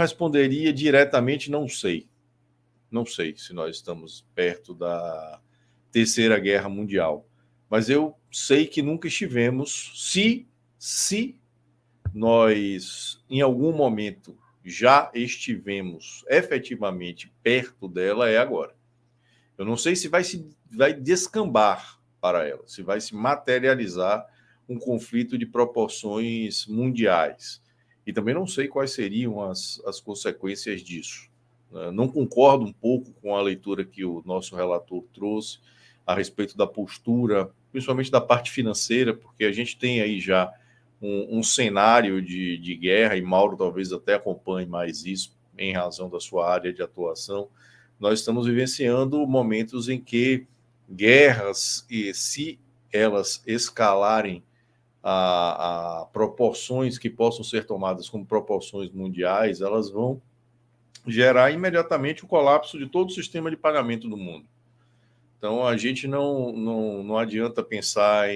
responderia diretamente, não sei. Não sei se nós estamos perto da Terceira Guerra Mundial. Mas eu sei que nunca estivemos. Se nós, em algum momento, já estivemos efetivamente perto dela, é agora. Eu não sei se vai descambar para ela, se vai se materializar um conflito de proporções mundiais. E também não sei quais seriam as consequências disso. Não concordo um pouco com a leitura que o nosso relator trouxe a respeito da postura, principalmente da parte financeira, porque a gente tem aí já um cenário de guerra, e Mauro talvez até acompanhe mais isso em razão da sua área de atuação. Nós estamos vivenciando momentos em que guerras, e se elas escalarem a proporções que possam ser tomadas como proporções mundiais, elas vão gerar imediatamente o colapso de todo o sistema de pagamento do mundo. Então, a gente não adianta pensar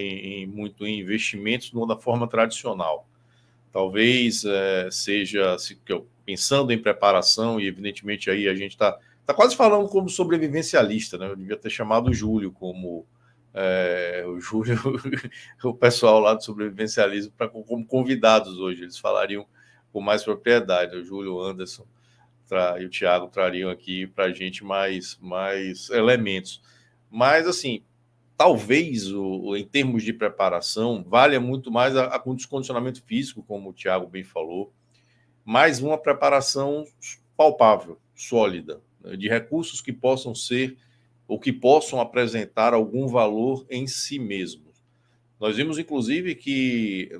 muito em investimentos da forma tradicional. Talvez seja, pensando em preparação, e evidentemente aí a gente está quase falando como sobrevivencialista, né? Eu devia ter chamado o Júlio como o Júlio, o pessoal lá do sobrevivencialismo, como convidados hoje, eles falariam com mais propriedade. O Júlio, Anderson e o Thiago trariam aqui para a gente mais elementos. Mas, assim, talvez, em termos de preparação, valha muito mais a condicionamento físico, como o Thiago bem falou, mais uma preparação palpável, sólida, né, de recursos que possam ser ou que possam apresentar algum valor em si mesmos. Nós vimos, inclusive, que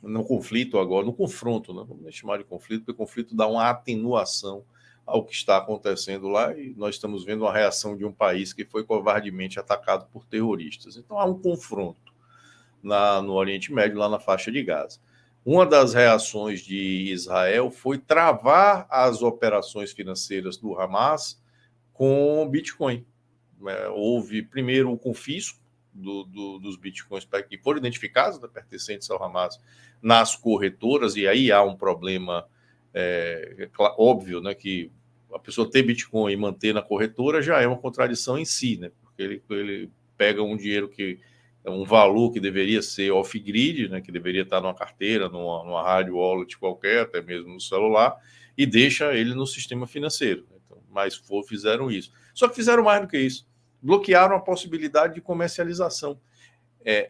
no conflito agora, no confronto, né? Vamos chamar de conflito, porque o conflito dá uma atenuação ao que está acontecendo lá, e nós estamos vendo uma reação de um país que foi covardemente atacado por terroristas. Então há um confronto no Oriente Médio, lá na faixa de Gaza. Uma das reações de Israel foi travar as operações financeiras do Hamas com Bitcoin. Houve primeiro o confisco dos bitcoins que foram identificados, né, pertencentes ao Hamas, nas corretoras, e aí há um problema óbvio, né, que a pessoa ter Bitcoin e manter na corretora já é uma contradição em si, né, porque ele pega um dinheiro que é um valor que deveria ser off-grid, né, que deveria estar numa carteira, numa rádio wallet qualquer, até mesmo no celular, e deixa ele no sistema financeiro. Então, mas fizeram isso. Só que fizeram mais do que isso. Bloquearam a possibilidade de comercialização.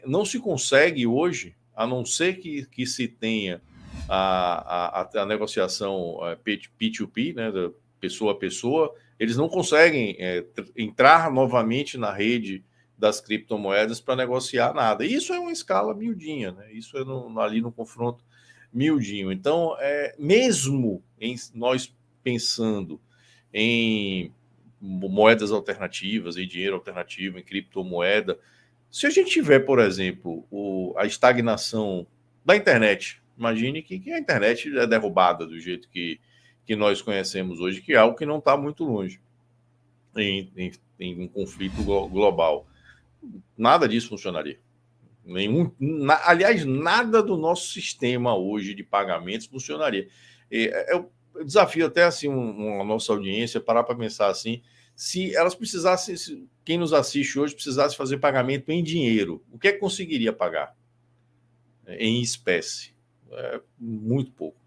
Não se consegue hoje, a não ser que se tenha a negociação P2P, né, da pessoa a pessoa, eles não conseguem entrar novamente na rede das criptomoedas para negociar nada. Isso é uma escala miudinha, né? Isso é ali no confronto miudinho. Então, mesmo nós pensando em moedas alternativas, em dinheiro alternativo, em criptomoeda, se a gente tiver, por exemplo, a estagnação da internet, imagine que a internet é derrubada do jeito que nós conhecemos hoje, que é algo que não está muito longe em um conflito global. Nada disso funcionaria. Aliás, nada do nosso sistema hoje de pagamentos funcionaria. Eu desafio até assim a nossa audiência parar para pensar assim, se elas precisassem, quem nos assiste hoje precisasse fazer pagamento em dinheiro, o que é que conseguiria pagar? Em espécie? Muito pouco.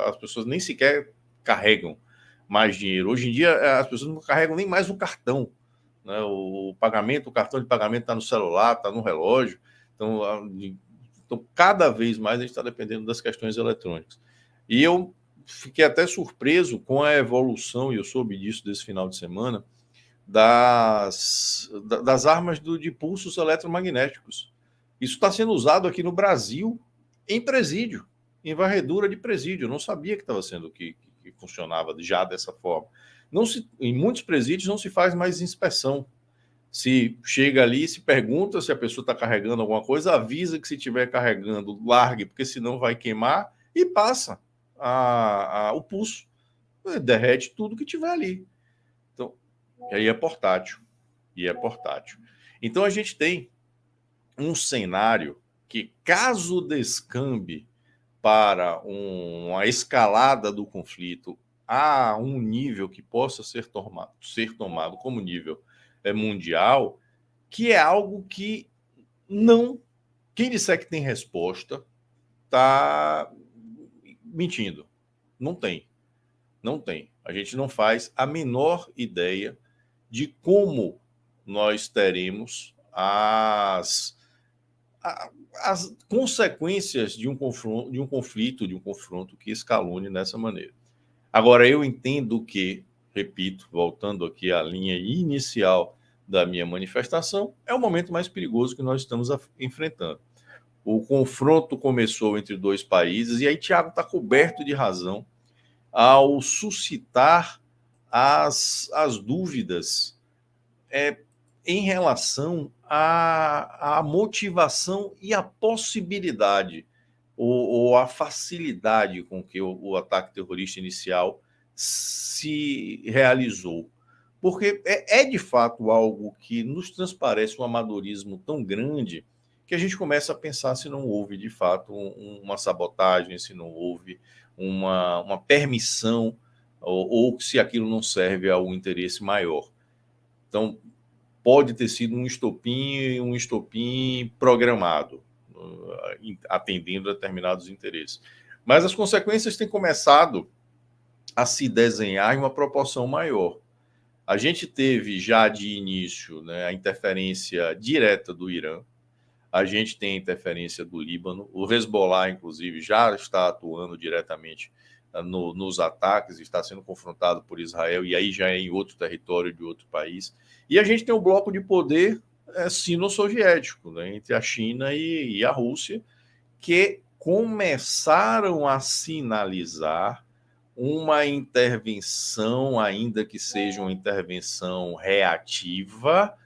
As pessoas nem sequer carregam mais dinheiro. Hoje em dia, as pessoas não carregam nem mais o cartão. Né? O cartão de pagamento está no celular, está no relógio. Então, cada vez mais a gente está dependendo das questões eletrônicas. E eu fiquei até surpreso com a evolução, e eu soube disso desse final de semana, das armas de pulsos eletromagnéticos. Isso está sendo usado aqui no Brasil em presídio, em varredura de presídio. Eu não sabia que estava sendo que funcionava já dessa forma. Em muitos presídios não se faz mais inspeção. Se chega ali, se pergunta se a pessoa está carregando alguma coisa, avisa que se estiver carregando, largue, porque senão vai queimar, e passa o pulso. Derrete tudo que tiver ali. Então, e aí é portátil. Então, a gente tem um cenário que, caso descambe para uma escalada do conflito a um nível que possa ser tomado como nível mundial, que é algo que não... Quem disser que tem resposta está mentindo. Não tem. Não tem. A gente não faz a menor ideia de como nós teremos as consequências de um confronto que escalone dessa maneira. Agora, eu entendo que, repito, voltando aqui à linha inicial da minha manifestação, é o momento mais perigoso que nós estamos enfrentando. O confronto começou entre dois países, e aí Tiago está coberto de razão ao suscitar as dúvidas em relação à motivação e à possibilidade ou a facilidade com que o ataque terrorista inicial se realizou. Porque é de fato algo que nos transparece um amadorismo tão grande que a gente começa a pensar se não houve, de fato, uma sabotagem, se não houve uma permissão, ou se aquilo não serve a um interesse maior. Então, pode ter sido um estopim programado, atendendo a determinados interesses. Mas as consequências têm começado a se desenhar em uma proporção maior. A gente teve já de início, né, a interferência direta do Irã, a gente tem a interferência do Líbano, o Hezbollah, inclusive, já está atuando diretamente nos ataques, está sendo confrontado por Israel, e aí já é em outro território de outro país. E a gente tem um bloco de poder sino-soviético, né, entre a China e a Rússia, que começaram a sinalizar uma intervenção, ainda que seja uma intervenção reativa,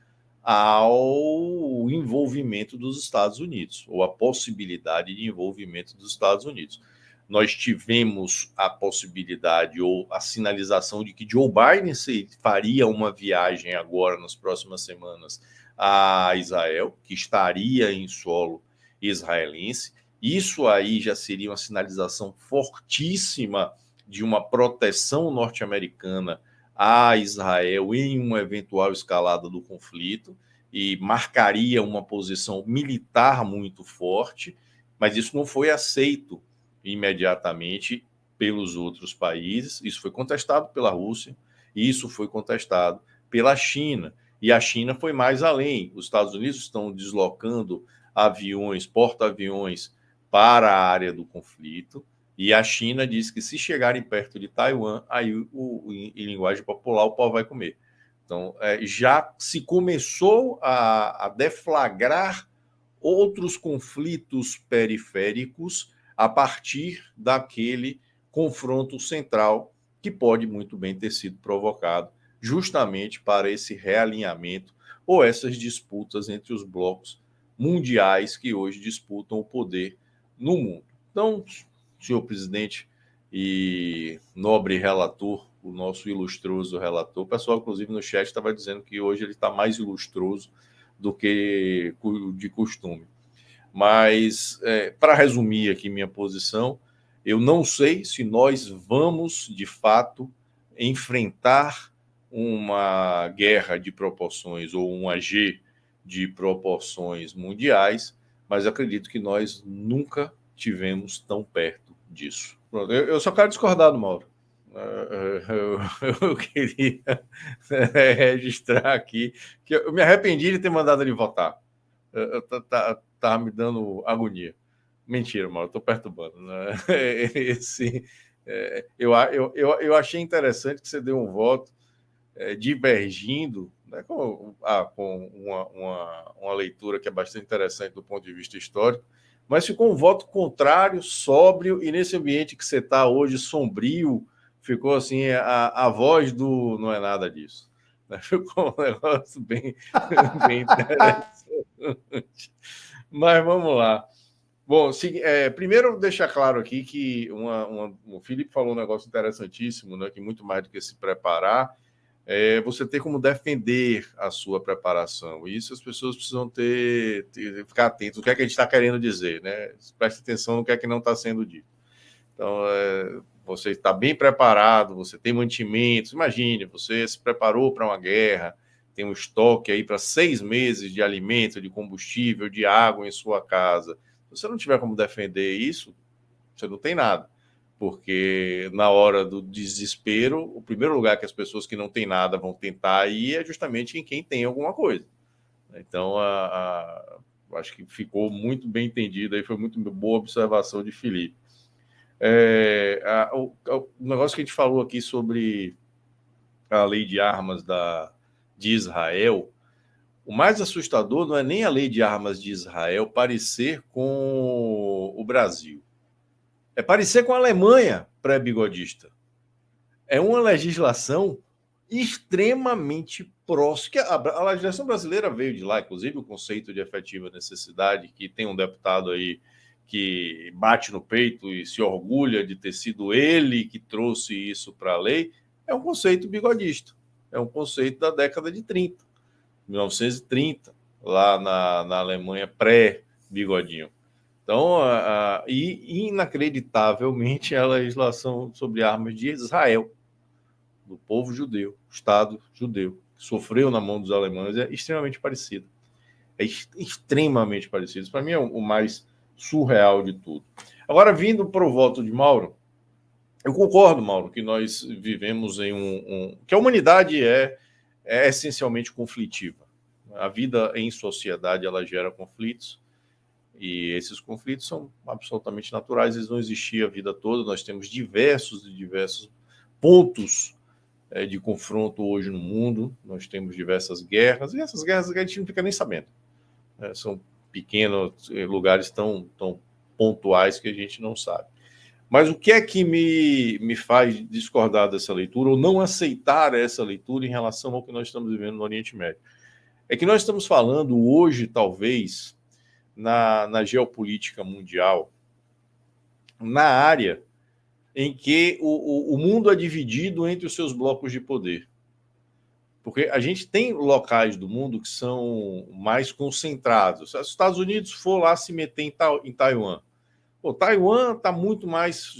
ao envolvimento dos Estados Unidos, ou a possibilidade de envolvimento dos Estados Unidos. Nós tivemos a possibilidade ou a sinalização de que Joe Biden faria uma viagem agora, nas próximas semanas, a Israel, que estaria em solo israelense. Isso aí já seria uma sinalização fortíssima de uma proteção norte-americana a Israel em uma eventual escalada do conflito, e marcaria uma posição militar muito forte, mas isso não foi aceito imediatamente pelos outros países. Isso foi contestado pela Rússia, isso foi contestado pela China, e a China foi mais além. Os Estados Unidos estão deslocando aviões, porta-aviões, para a área do conflito, e a China diz que se chegarem perto de Taiwan, aí em linguagem popular, o pau vai comer. Então, já se começou a deflagrar outros conflitos periféricos a partir daquele confronto central, que pode muito bem ter sido provocado justamente para esse realinhamento ou essas disputas entre os blocos mundiais que hoje disputam o poder no mundo. Então, senhor presidente e nobre relator, o nosso ilustroso relator, o pessoal, inclusive, no chat estava dizendo que hoje ele está mais ilustroso do que de costume. Mas, para resumir aqui minha posição, eu não sei se nós vamos, de fato, enfrentar uma guerra de proporções ou uma G de proporções mundiais, mas acredito que nós nunca tivemos tão perto disso. Eu só quero discordar do Mauro. Eu queria registrar aqui que eu me arrependi de ter mandado ele votar. Estava me dando agonia. Mentira, Mauro, estou perturbando. Né? Eu achei interessante que você deu um voto divergindo, né, com uma leitura que é bastante interessante do ponto de vista histórico, mas ficou um voto contrário, sóbrio, e nesse ambiente que você está hoje, sombrio, ficou assim, a voz do não é nada disso. Ficou um negócio bem interessante. Mas vamos lá. Bom, primeiro deixar claro aqui que o Felipe falou um negócio interessantíssimo, né, que muito mais do que se preparar, você ter como defender a sua preparação. E isso as pessoas precisam ficar atentos. O que é que a gente está querendo dizer, né? Preste atenção no que é que não está sendo dito. Então, você está bem preparado, você tem mantimentos. Imagine, você se preparou para uma guerra, tem um estoque aí para 6 meses de alimento, de combustível, de água em sua casa. Se você não tiver como defender isso, você não tem nada. Porque na hora do desespero, o primeiro lugar que as pessoas que não têm nada vão tentar ir é justamente em quem tem alguma coisa. Então, acho que ficou muito bem entendido, aí foi muito boa observação de Felipe. O negócio que a gente falou aqui sobre a lei de armas de Israel, o mais assustador não é nem a lei de armas de Israel parecer com o Brasil. É parecer com a Alemanha pré-bigodista. É uma legislação extremamente próxima. A legislação brasileira veio de lá, inclusive o conceito de efetiva necessidade, que tem um deputado aí que bate no peito e se orgulha de ter sido ele que trouxe isso para a lei, é um conceito bigodista. É um conceito da década de 30, 1930, lá na Alemanha pré-bigodinho. Então, inacreditavelmente, a legislação sobre armas de Israel, do povo judeu, Estado judeu, que sofreu na mão dos alemães, é extremamente parecida. É extremamente parecido. Para mim é o mais surreal de tudo. Agora, vindo para o voto de Mauro, eu concordo, Mauro, que nós vivemos em que a humanidade é essencialmente conflitiva. A vida em sociedade, ela gera conflitos, e esses conflitos são absolutamente naturais, eles não existiam a vida toda. Nós temos diversos pontos de confronto hoje no mundo, nós temos diversas guerras, e essas guerras a gente não fica nem sabendo. São pequenos lugares tão pontuais que a gente não sabe. Mas o que é que me faz discordar dessa leitura, ou não aceitar essa leitura em relação ao que nós estamos vivendo no Oriente Médio? É que nós estamos falando hoje, talvez, na geopolítica mundial, na área em que o mundo é dividido entre os seus blocos de poder. Porque a gente tem locais do mundo que são mais concentrados. Se os Estados Unidos for lá se meter em Taiwan, Taiwan está muito mais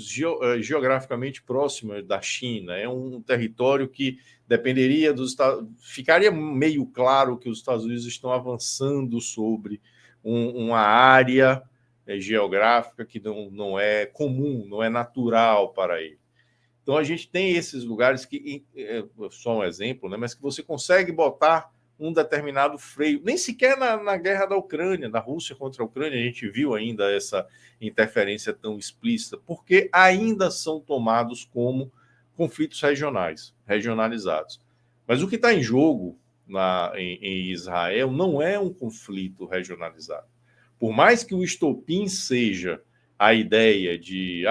geograficamente próximo da China. É um território que dependeria dos Estados Unidos. Ficaria meio claro que os Estados Unidos estão avançando sobre uma área geográfica que não é comum, não é natural para ele. Então, a gente tem esses lugares que, só um exemplo, né, mas que você consegue botar um determinado freio. Nem sequer na guerra da Ucrânia, da Rússia contra a Ucrânia, a gente viu ainda essa interferência tão explícita, porque ainda são tomados como conflitos regionalizados. Mas o que está em jogo em Israel não é um conflito regionalizado. Por mais que o estopim seja a ideia de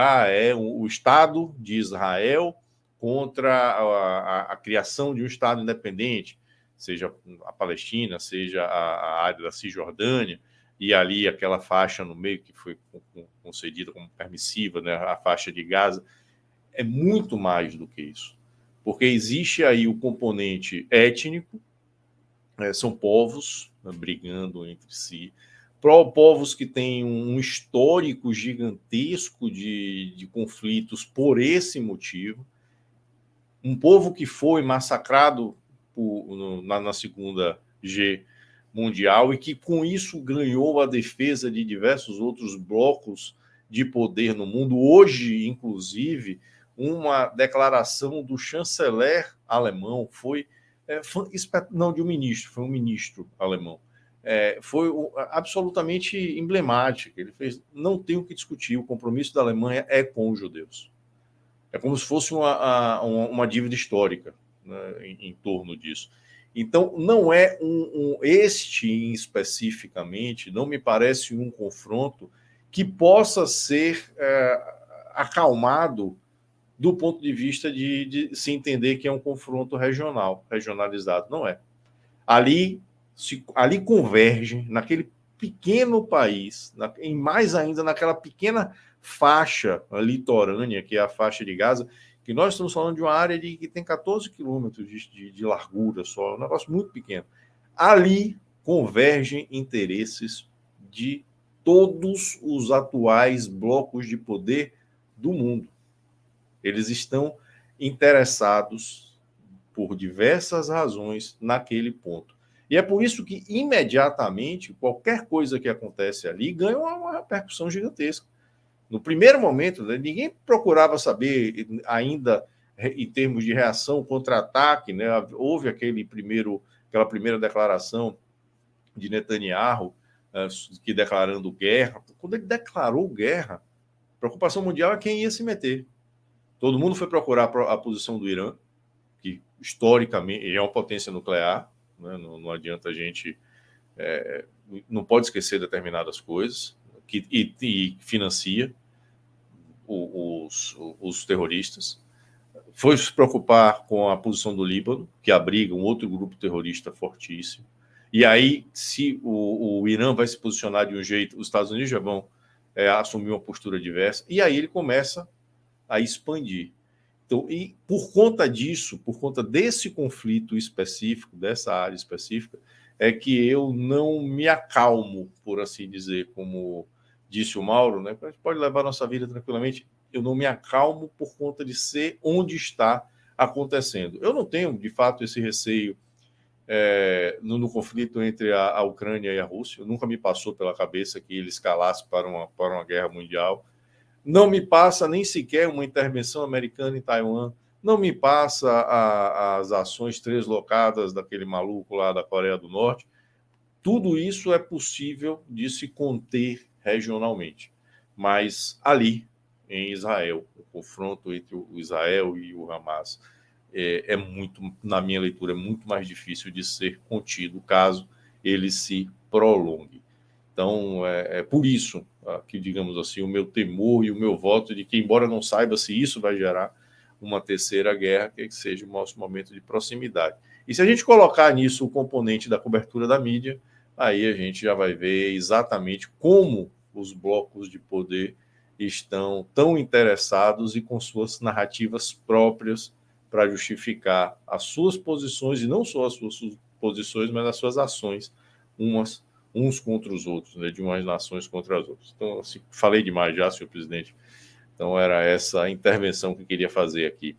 o Estado de Israel contra a criação de um Estado independente, seja a Palestina, seja a área da Cisjordânia, e ali aquela faixa no meio que foi concedida como permissiva, né, a faixa de Gaza, é muito mais do que isso. Porque existe aí o componente étnico, são povos, né, brigando entre si, povos que têm um histórico gigantesco de conflitos por esse motivo, um povo que foi massacrado na Segunda G Mundial e que com isso ganhou a defesa de diversos outros blocos de poder no mundo. Hoje, inclusive, uma declaração do chanceler alemão foi de um ministro, foi um ministro alemão. Foi absolutamente emblemática. Ele fez: não tem o que discutir, o compromisso da Alemanha é com os judeus. É como se fosse uma dívida histórica, né, em torno disso. Então, não é este especificamente, não me parece um confronto que possa ser acalmado do ponto de vista de se entender que é um confronto regionalizado. Não é. Ali converge, naquele pequeno país, mais ainda naquela pequena faixa litorânea, que é a faixa de Gaza, que nós estamos falando de uma área que tem 14 quilômetros de largura só, um negócio muito pequeno. Ali convergem interesses de todos os atuais blocos de poder do mundo. Eles estão interessados por diversas razões naquele ponto. E é por isso que, imediatamente, qualquer coisa que acontece ali ganha uma repercussão gigantesca. No primeiro momento, né, ninguém procurava saber ainda em termos de reação, contra-ataque, né? Houve aquela primeira declaração de Netanyahu, que declarando guerra. Quando ele declarou guerra, a preocupação mundial é quem ia se meter. Todo mundo foi procurar a posição do Irã, que historicamente é uma potência nuclear, né? Não adianta a gente... não pode esquecer determinadas coisas, e financia os terroristas. Foi se preocupar com a posição do Líbano, que abriga um outro grupo terrorista fortíssimo. E aí, se o Irã vai se posicionar de um jeito, os Estados Unidos já vão assumir uma postura diversa, e aí ele começa a expandir. Então, e por conta disso, por conta desse conflito específico, dessa área específica, é que eu não me acalmo, por assim dizer, como disse o Mauro, né? A gente pode levar a nossa vida tranquilamente. Eu não me acalmo por conta de ser onde está acontecendo. Eu não tenho, de fato, esse receio no conflito entre a Ucrânia e a Rússia. Nunca me passou pela cabeça que ele escalasse para uma guerra mundial. Não me passa nem sequer uma intervenção americana em Taiwan. Não me passa as ações translocadas daquele maluco lá da Coreia do Norte. Tudo isso é possível de se conter regionalmente. Mas ali, em Israel, o confronto entre o Israel e o Hamas é muito, na minha leitura, é muito mais difícil de ser contido caso ele se prolongue. Então, é por isso que, digamos assim, o meu temor e o meu voto de que, embora não saiba se isso vai gerar uma terceira guerra, que seja o nosso momento de proximidade. E se a gente colocar nisso o componente da cobertura da mídia, aí a gente já vai ver exatamente como os blocos de poder estão tão interessados e com suas narrativas próprias para justificar as suas posições, e não só as suas posições, mas as suas ações, uns contra os outros, né, de umas nações contra as outras. Então, assim, falei demais já, senhor presidente. Então, era essa intervenção que eu queria fazer aqui.